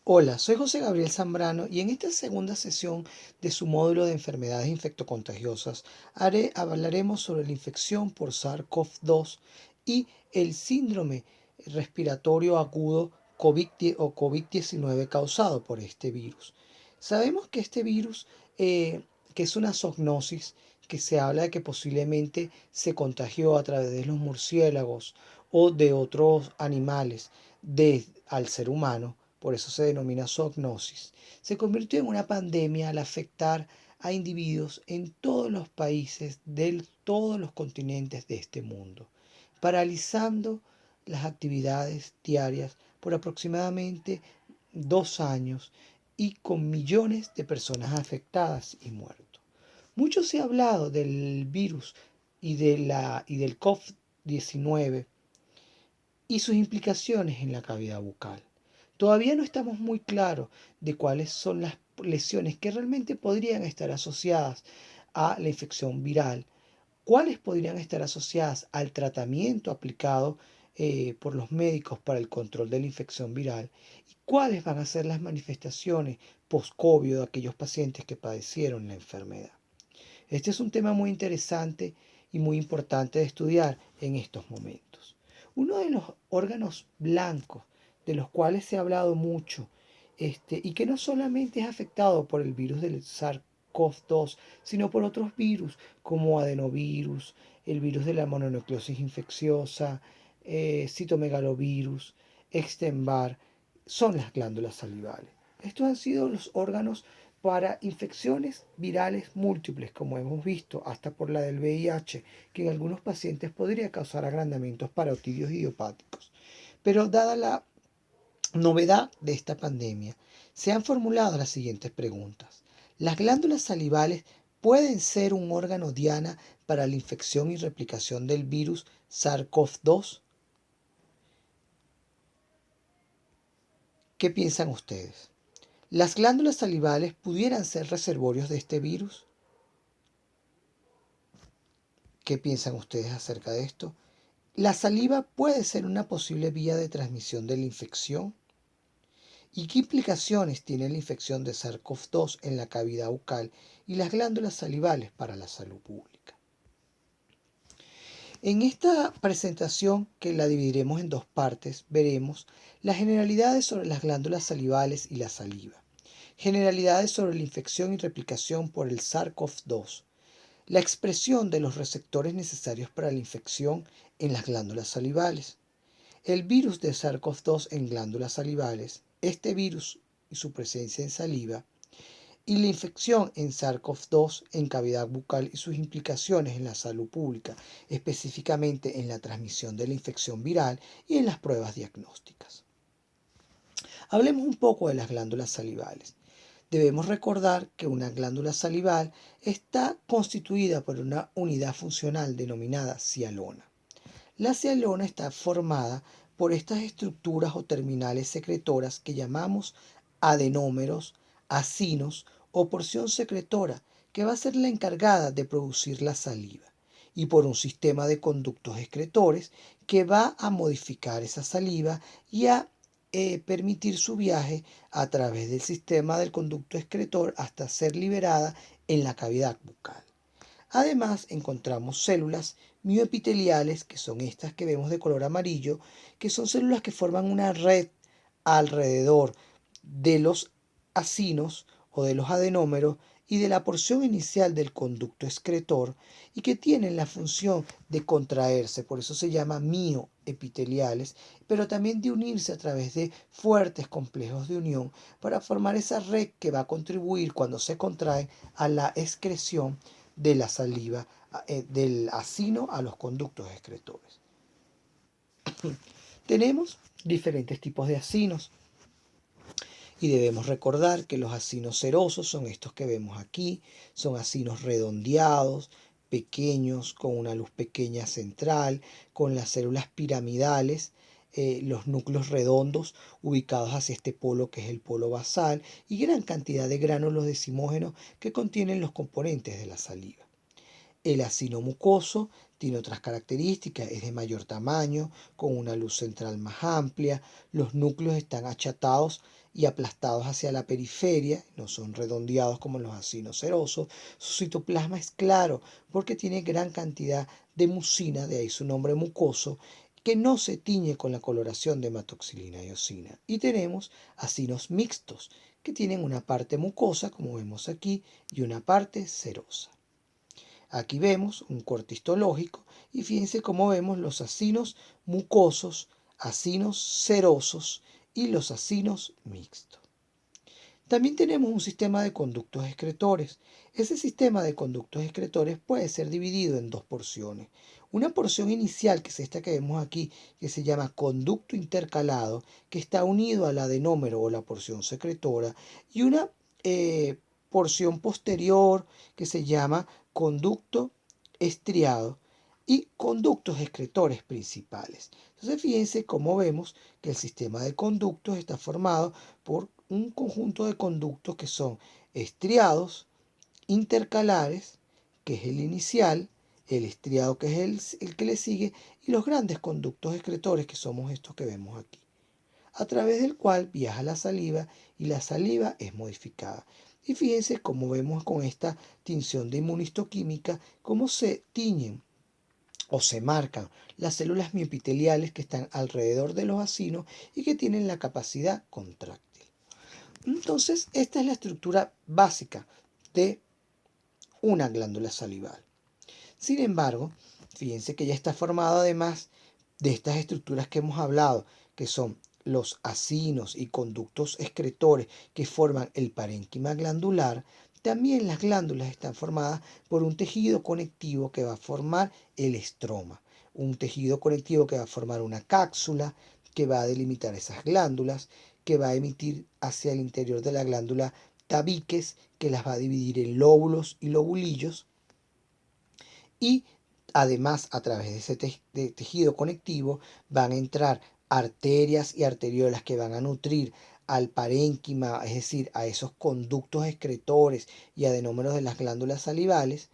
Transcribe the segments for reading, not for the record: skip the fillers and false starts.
Hola, soy José Gabriel Zambrano y en esta segunda sesión de su módulo de enfermedades infectocontagiosas hablaremos sobre la infección por SARS-CoV-2 y el síndrome respiratorio agudo COVID-19 causado por este virus. Sabemos que este virus, que es una zoonosis, que se habla de que posiblemente se contagió a través de los murciélagos o de otros animales al ser humano, por eso se denomina zoognosis, se convirtió en una pandemia al afectar a individuos en todos los países de todos los continentes de este mundo, paralizando las actividades diarias por aproximadamente 2 años y con millones de personas afectadas y muertos. Mucho se ha hablado del virus y del COVID-19 y sus implicaciones en la cavidad bucal. Todavía no estamos muy claros de cuáles son las lesiones que realmente podrían estar asociadas a la infección viral, cuáles podrían estar asociadas al tratamiento aplicado por los médicos para el control de la infección viral y cuáles van a ser las manifestaciones post-COVID de aquellos pacientes que padecieron la enfermedad. Este es un tema muy interesante y muy importante de estudiar en estos momentos. Uno de los órganos blancos de los cuales se ha hablado mucho y que no solamente es afectado por el virus del SARS-CoV-2, sino por otros virus como adenovirus, el virus de la mononucleosis infecciosa, citomegalovirus, Epstein-Barr, son las glándulas salivales. Estos han sido los órganos para infecciones virales múltiples, como hemos visto, hasta por la del VIH, que en algunos pacientes podría causar agrandamientos parotidios idiopáticos. Pero dada la novedad de esta pandemia, se han formulado las siguientes preguntas. ¿Las glándulas salivales pueden ser un órgano diana para la infección y replicación del virus SARS-CoV-2? ¿Qué piensan ustedes? ¿Las glándulas salivales pudieran ser reservorios de este virus? ¿Qué piensan ustedes acerca de esto? ¿La saliva puede ser una posible vía de transmisión de la infección? ¿Y qué implicaciones tiene la infección de SARS-CoV-2 en la cavidad bucal y las glándulas salivales para la salud pública? En esta presentación, que la dividiremos en dos partes, veremos las generalidades sobre las glándulas salivales y la saliva, generalidades sobre la infección y replicación por el SARS-CoV-2, la expresión de los receptores necesarios para la infección en las glándulas salivales, el virus de SARS-CoV-2 en glándulas salivales, este virus y su presencia en saliva, y la infección en SARS-CoV-2 en cavidad bucal y sus implicaciones en la salud pública, específicamente en la transmisión de la infección viral y en las pruebas diagnósticas. Hablemos un poco de las glándulas salivales. Debemos recordar que una glándula salival está constituida por una unidad funcional denominada cialona. La cialona está formada por estas estructuras o terminales secretoras que llamamos adenómeros, acinos o porción secretora, que va a ser la encargada de producir la saliva, y por un sistema de conductos excretores que va a modificar esa saliva y a permitir su viaje a través del sistema del conducto excretor hasta ser liberada en la cavidad bucal. Además, encontramos células mioepiteliales, que son estas que vemos de color amarillo, que son células que forman una red alrededor de los acinos o de los adenómeros y de la porción inicial del conducto excretor y que tienen la función de contraerse, por eso se llama mioepiteliales, pero también de unirse a través de fuertes complejos de unión para formar esa red que va a contribuir cuando se contrae a la excreción de la saliva, del acino a los conductos excretores. Tenemos diferentes tipos de acinos y debemos recordar que los acinos serosos son estos que vemos aquí, son acinos redondeados, pequeños, con una luz pequeña central, con las células piramidales, los núcleos redondos ubicados hacia este polo que es el polo basal y gran cantidad de gránulos decimógenos que contienen los componentes de la saliva. El acino mucoso tiene otras características, es de mayor tamaño, con una luz central más amplia, los núcleos están achatados y aplastados hacia la periferia, no son redondeados como los acinos serosos, su citoplasma es claro porque tiene gran cantidad de mucina, de ahí su nombre mucoso, que no se tiñe con la coloración de hematoxilina y eosina. Y tenemos acinos mixtos, que tienen una parte mucosa, como vemos aquí, y una parte serosa. Aquí vemos un corte histológico y fíjense cómo vemos los acinos mucosos, acinos serosos y los acinos mixtos. También tenemos un sistema de conductos excretores. Ese sistema de conductos excretores puede ser dividido en dos porciones. Una porción inicial, que es esta que vemos aquí, que se llama conducto intercalado, que está unido al adenómero o la porción secretora, y una porción posterior que se llama conducto estriado y conductos excretores principales. Entonces fíjense cómo vemos que el sistema de conductos está formado por un conjunto de conductos que son estriados, intercalares, que es el inicial, el estriado, que es el que le sigue, y los grandes conductos excretores, que somos estos que vemos aquí, a través del cual viaja la saliva y la saliva es modificada. Y fíjense cómo vemos con esta tinción de inmunistoquímica, cómo se tiñen o se marcan las células miopiteliales que están alrededor de los acinos y que tienen la capacidad contráctil. Entonces, esta es la estructura básica de una glándula salival. Sin embargo, fíjense que ya está formado además de estas estructuras que hemos hablado, que son los acinos y conductos excretores que forman el parénquima glandular. También las glándulas están formadas por un tejido conectivo que va a formar el estroma, un tejido conectivo que va a formar una cápsula que va a delimitar esas glándulas, que va a emitir hacia el interior de la glándula tabiques, que las va a dividir en lóbulos y lobulillos, y además a través de ese tejido conectivo van a entrar arterias y arteriolas que van a nutrir al parénquima, es decir, a esos conductos excretores y adenómeros de las glándulas salivales.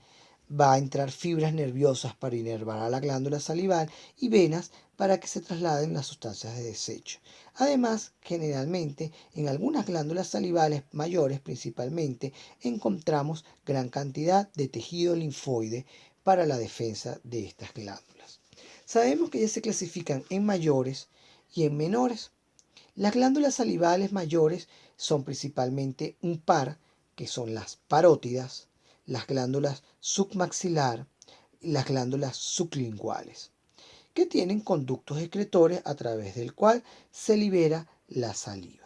Va a entrar fibras nerviosas para inervar a la glándula salival y venas para que se trasladen las sustancias de desecho. Además, generalmente en algunas glándulas salivales mayores principalmente encontramos gran cantidad de tejido linfoide para la defensa de estas glándulas. Sabemos que ya se clasifican en mayores y en menores. Las glándulas salivales mayores son principalmente un par, que son las parótidas, las glándulas submaxilar y las glándulas sublinguales, que tienen conductos excretores a través del cual se libera la saliva.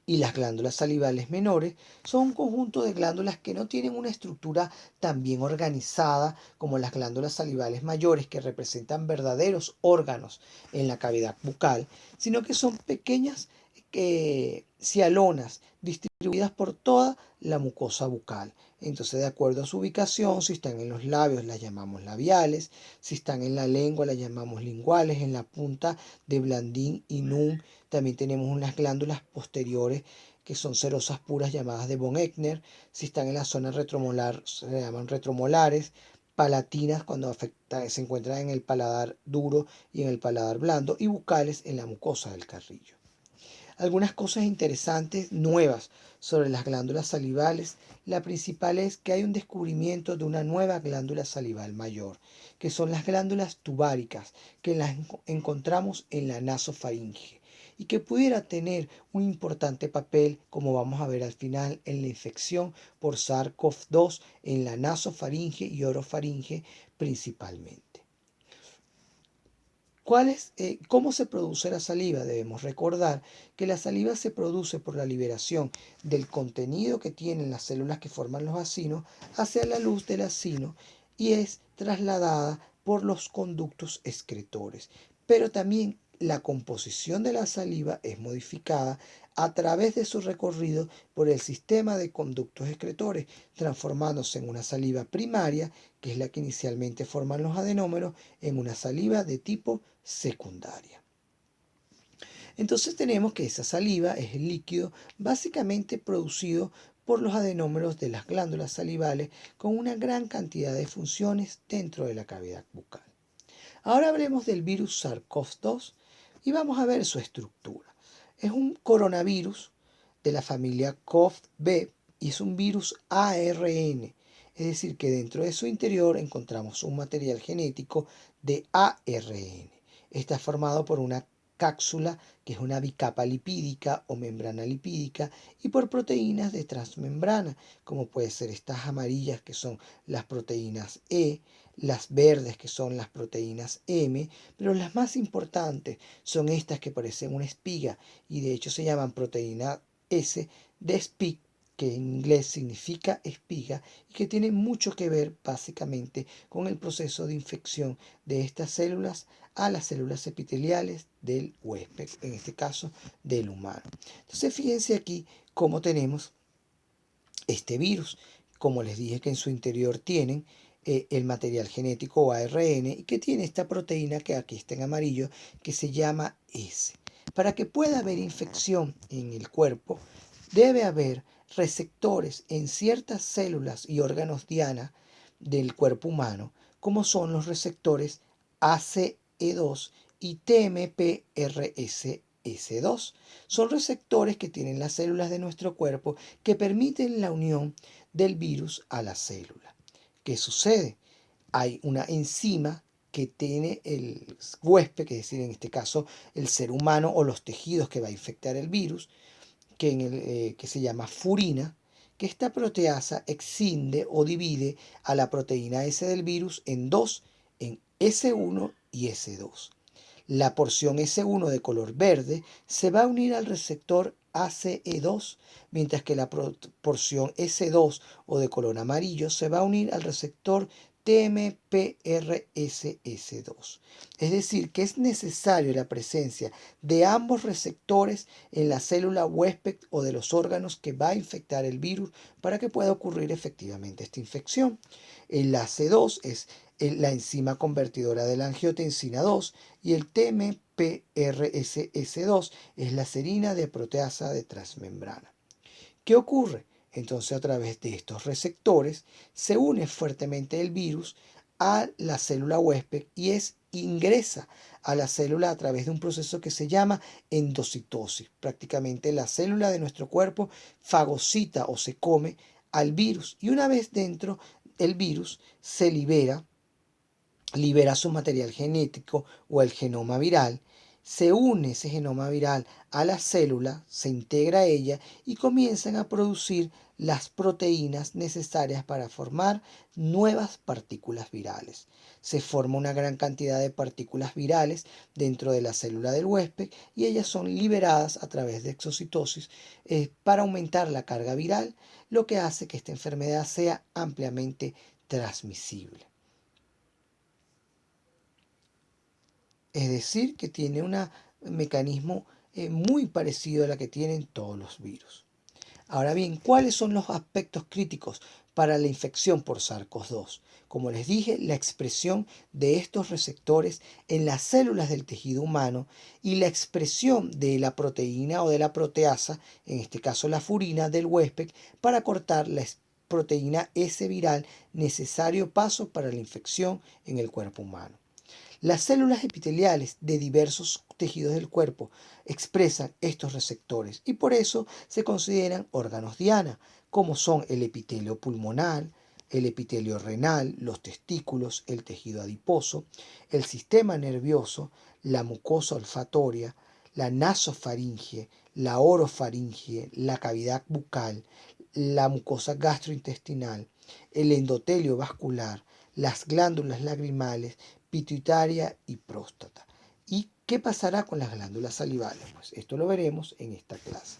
Y las glándulas salivales menores son un conjunto de glándulas que no tienen una estructura tan bien organizada como las glándulas salivales mayores, que representan verdaderos órganos en la cavidad bucal, sino que son pequeñas cialonas distribuidas por toda la mucosa bucal. Entonces, de acuerdo a su ubicación, si están en los labios las llamamos labiales, si están en la lengua las llamamos linguales, en la punta de Blandín y Nunn también tenemos unas glándulas posteriores que son serosas puras llamadas de von Eckner. Si están en la zona retromolar se llaman retromolares, palatinas cuando se encuentran en el paladar duro y en el paladar blando, y bucales en la mucosa del carrillo. Algunas cosas interesantes, nuevas, sobre las glándulas salivales. La principal es que hay un descubrimiento de una nueva glándula salival mayor, que son las glándulas tubáricas, que las encontramos en la nasofaringe y que pudiera tener un importante papel, como vamos a ver al final, en la infección por SARS-CoV-2 en la nasofaringe y orofaringe principalmente. ¿Cómo se produce la saliva? Debemos recordar que la saliva se produce por la liberación del contenido que tienen las células que forman los acinos hacia la luz del acino y es trasladada por los conductos excretores. Pero también la composición de la saliva es modificada a través de su recorrido por el sistema de conductos excretores, transformándose en una saliva primaria, que es la que inicialmente forman los adenómeros, en una saliva de tipo secundaria. Entonces tenemos que esa saliva es el líquido básicamente producido por los adenómeros de las glándulas salivales con una gran cantidad de funciones dentro de la cavidad bucal. Ahora hablemos del virus SARS-CoV-2 y vamos a ver su estructura. Es un coronavirus de la familia CoV-B y es un virus ARN, es decir, que dentro de su interior encontramos un material genético de ARN. Está formado por una cápsula, que es una bicapa lipídica o membrana lipídica, y por proteínas de transmembrana, como puede ser estas amarillas que son las proteínas E, las verdes que son las proteínas M, pero las más importantes son estas que parecen una espiga y de hecho se llaman proteína S de Spike, que en inglés significa espiga y que tiene mucho que ver básicamente con el proceso de infección de estas células a las células epiteliales del huésped, en este caso del humano. Entonces fíjense aquí cómo tenemos este virus. Como les dije que en su interior tienen el material genético o ARN y que tiene esta proteína que aquí está en amarillo que se llama S. Para que pueda haber infección en el cuerpo debe haber receptores en ciertas células y órganos diana del cuerpo humano, como son los receptores ACE2 y TMPRSS2. Son receptores que tienen las células de nuestro cuerpo que permiten la unión del virus a la célula. ¿Qué sucede? Hay una enzima que tiene el huésped, que es decir, en este caso el ser humano o los tejidos que va a infectar el virus, que se llama furina, que esta proteasa excinde o divide a la proteína S del virus en dos, en S1 y S2. La porción S1 de color verde se va a unir al receptor ACE2, mientras que la porción S2 o de color amarillo se va a unir al receptor TMPRSS2. Es decir, que es necesario la presencia de ambos receptores en la célula huésped o de los órganos que va a infectar el virus para que pueda ocurrir efectivamente esta infección. El AC2 es la enzima convertidora de la angiotensina 2 y el TMPRSS2 es la serina de proteasa de transmembrana. ¿Qué ocurre? Entonces a través de estos receptores se une fuertemente el virus a la célula huésped y ingresa a la célula a través de un proceso que se llama endocitosis. Prácticamente la célula de nuestro cuerpo fagocita o se come al virus y una vez dentro el virus se libera su material genético o el genoma viral, se une ese genoma viral a la célula, se integra a ella y comienzan a producir las proteínas necesarias para formar nuevas partículas virales. Se forma una gran cantidad de partículas virales dentro de la célula del huésped y ellas son liberadas a través de exocitosis para aumentar la carga viral, lo que hace que esta enfermedad sea ampliamente transmisible. Es decir, que tiene un mecanismo muy parecido a la que tienen todos los virus. Ahora bien, ¿cuáles son los aspectos críticos para la infección por SARS-CoV-2? Como les dije, la expresión de estos receptores en las células del tejido humano y la expresión de la proteína o de la proteasa, en este caso la furina del huésped, para cortar la proteína S viral, necesario paso para la infección en el cuerpo humano. Las células epiteliales de diversos tejidos del cuerpo expresan estos receptores y por eso se consideran órganos diana, como son el epitelio pulmonar, el epitelio renal, los testículos, el tejido adiposo, el sistema nervioso, la mucosa olfatoria, la nasofaringe, la orofaringe, la cavidad bucal, la mucosa gastrointestinal, el endotelio vascular, las glándulas lagrimales, pituitaria y próstata. ¿Y qué pasará con las glándulas salivales? Pues esto lo veremos en esta clase.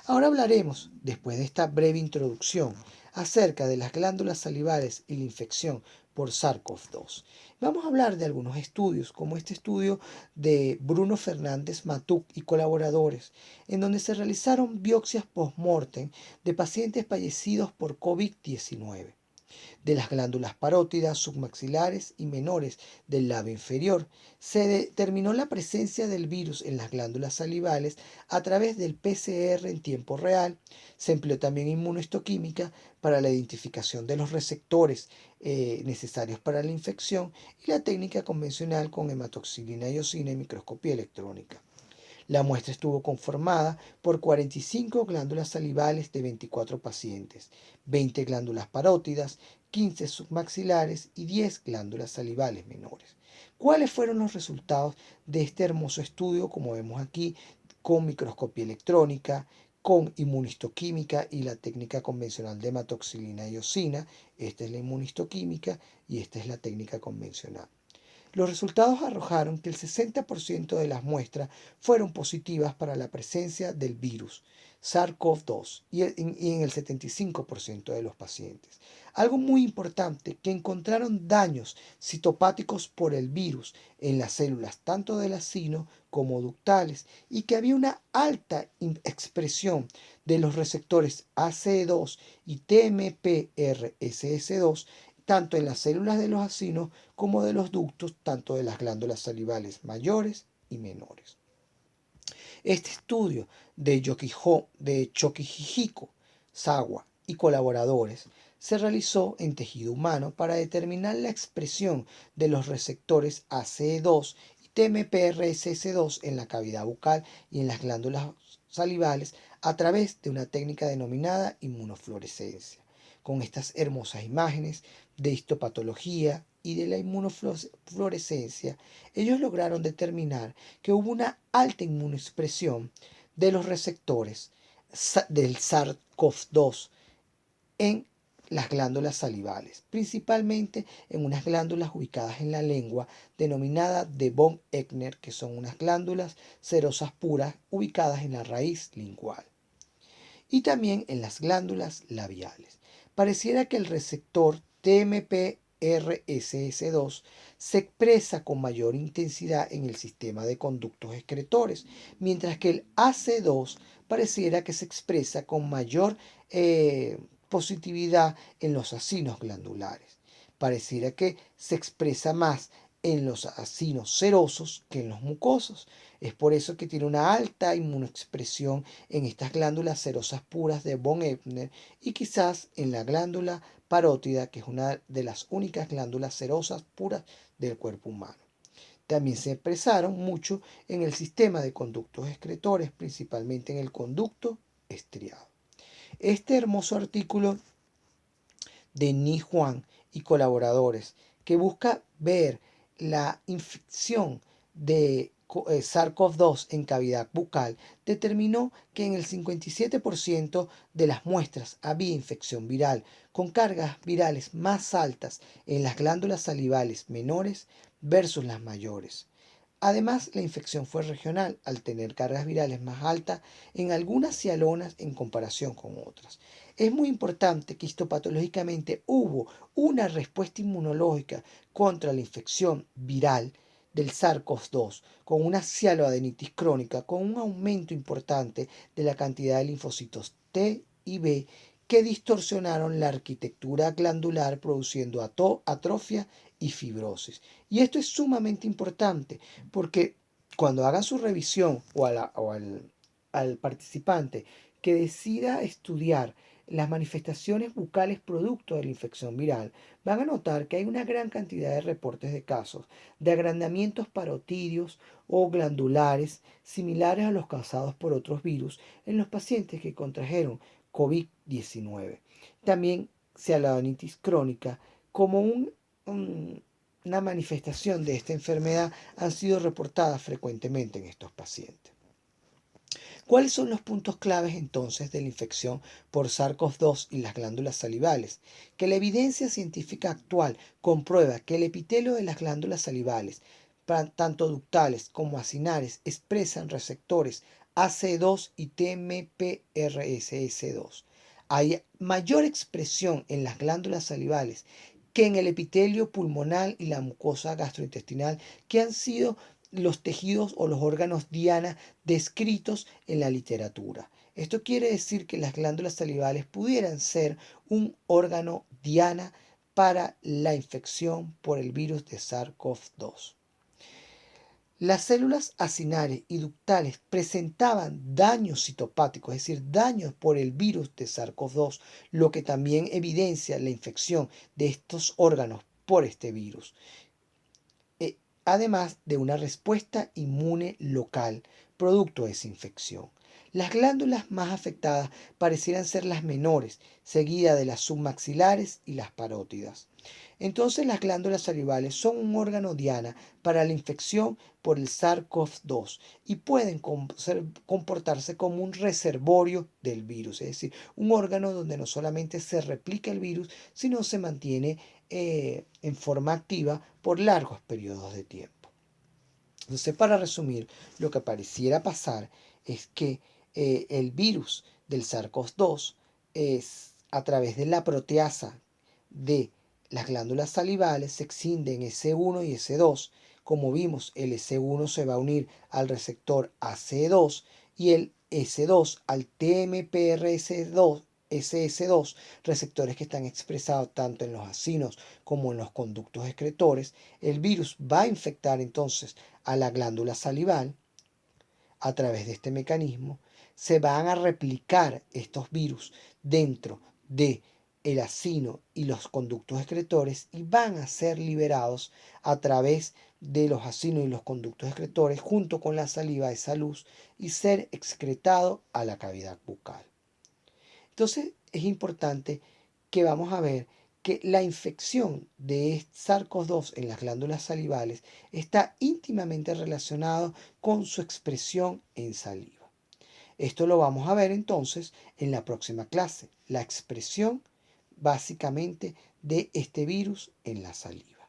Ahora hablaremos, después de esta breve introducción, acerca de las glándulas salivales y la infección por SARS-CoV-2. Vamos a hablar de algunos estudios, como este estudio de Bruno Fernández Matuc y colaboradores, en donde se realizaron biopsias post-mortem de pacientes fallecidos por COVID-19. de las glándulas parótidas, submaxilares y menores del labio inferior. Se determinó la presencia del virus en las glándulas salivales a través del PCR en tiempo real. Se empleó también inmunohistoquímica para la identificación de los receptores necesarios para la infección y la técnica convencional con hematoxilina y eosina y microscopía electrónica. La muestra estuvo conformada por 45 glándulas salivales de 24 pacientes, 20 glándulas parótidas, 15 submaxilares y 10 glándulas salivales menores. ¿Cuáles fueron los resultados de este hermoso estudio? Como vemos aquí, con microscopía electrónica, con inmunistoquímica y la técnica convencional de hematoxilina y eosina. Esta es la inmunistoquímica y esta es la técnica convencional. Los resultados arrojaron que el 60% de las muestras fueron positivas para la presencia del virus SARS-CoV-2 y en el 75% de los pacientes. Algo muy importante, que encontraron daños citopáticos por el virus en las células tanto del acino como ductales y que había una alta expresión de los receptores ACE2 y TMPRSS2 tanto en las células de los acinos como de los ductos, tanto de las glándulas salivales mayores y menores. Este estudio de Chokihiko Sawa y colaboradores se realizó en tejido humano para determinar la expresión de los receptores ACE2 y TMPRSS2 en la cavidad bucal y en las glándulas salivales a través de una técnica denominada inmunofluorescencia. Con estas hermosas imágenes de histopatología y de la inmunofluorescencia, ellos lograron determinar que hubo una alta inmunoexpresión de los receptores del SARS-CoV-2 en las glándulas salivales, principalmente en unas glándulas ubicadas en la lengua denominadas de von Eckner, que son unas glándulas serosas puras ubicadas en la raíz lingual, y también en las glándulas labiales. Pareciera que el receptor TMPRSS2 se expresa con mayor intensidad en el sistema de conductos excretores, mientras que el AC2 pareciera que se expresa con mayor positividad en los acinos glandulares. Pareciera que se expresa más en los acinos serosos que en los mucosos. Es por eso que tiene una alta inmunoexpresión en estas glándulas serosas puras de von Eckner y quizás en la glándula parótida, que es una de las únicas glándulas serosas puras del cuerpo humano. También se expresaron mucho en el sistema de conductos excretores, principalmente en el conducto estriado. Este hermoso artículo de Ni Huang y colaboradores, que busca ver la infección de SARS-CoV-2 en cavidad bucal, determinó que en el 57% de las muestras había infección viral, con cargas virales más altas en las glándulas salivales menores versus las mayores. Además, la infección fue regional, al tener cargas virales más altas en algunas cialonas en comparación con otras. Es muy importante que histopatológicamente hubo una respuesta inmunológica contra la infección viral del SARS-CoV-2 con una cialoadenitis crónica, con un aumento importante de la cantidad de linfocitos T y B que distorsionaron la arquitectura glandular produciendo atrofia y fibrosis. Y esto es sumamente importante porque cuando hagan su revisión al participante que decida estudiar las manifestaciones bucales producto de la infección viral, van a notar que hay una gran cantidad de reportes de casos de agrandamientos parotídeos o glandulares similares a los causados por otros virus en los pacientes que contrajeron COVID-19. También cialodinitis crónica como una manifestación de esta enfermedad han sido reportadas frecuentemente en estos pacientes. ¿Cuáles son los puntos claves entonces de la infección por SARS-CoV-2 y las glándulas salivales? Que la evidencia científica actual comprueba que el epitelio de las glándulas salivales, tanto ductales como acinares, expresan receptores AC2 y TMPRSS2. Hay mayor expresión en las glándulas salivales que en el epitelio pulmonar y la mucosa gastrointestinal, que han sido los tejidos o los órganos diana descritos en la literatura. Esto quiere decir que las glándulas salivales pudieran ser un órgano diana para la infección por el virus de SARS-CoV-2. Las células acinares y ductales presentaban daños citopáticos, es decir, daños por el virus de SARS-CoV-2, lo que también evidencia la infección de estos órganos por este virus, además de una respuesta inmune local, producto de esa infección. Las glándulas más afectadas parecieran ser las menores, seguidas de las submaxilares y las parótidas. Entonces las glándulas salivales son un órgano diana para la infección por el SARS-CoV-2 y pueden comportarse como un reservorio del virus, es decir, un órgano donde no solamente se replica el virus, sino se mantiene en forma activa por largos periodos de tiempo. Entonces, para resumir, lo que pareciera pasar es que el virus del SARS-CoV-2 es a través de la proteasa de las glándulas salivales se extienden S1 y S2. Como vimos, el S1 se va a unir al receptor AC2 y el S2 al TMPRS2, SS2, receptores que están expresados tanto en los acinos como en los conductos excretores. El virus va a infectar entonces a la glándula salival a través de este mecanismo. Se van a replicar estos virus dentro de el acino y los conductos excretores y van a ser liberados a través de los acinos y los conductos excretores junto con la saliva, esa luz, y ser excretado a la cavidad bucal. Entonces es importante que vamos a ver que la infección de SARS-CoV-2 en las glándulas salivales está íntimamente relacionado con su expresión en saliva. Esto lo vamos a ver entonces en la próxima clase, la expresión básicamente de este virus en la saliva.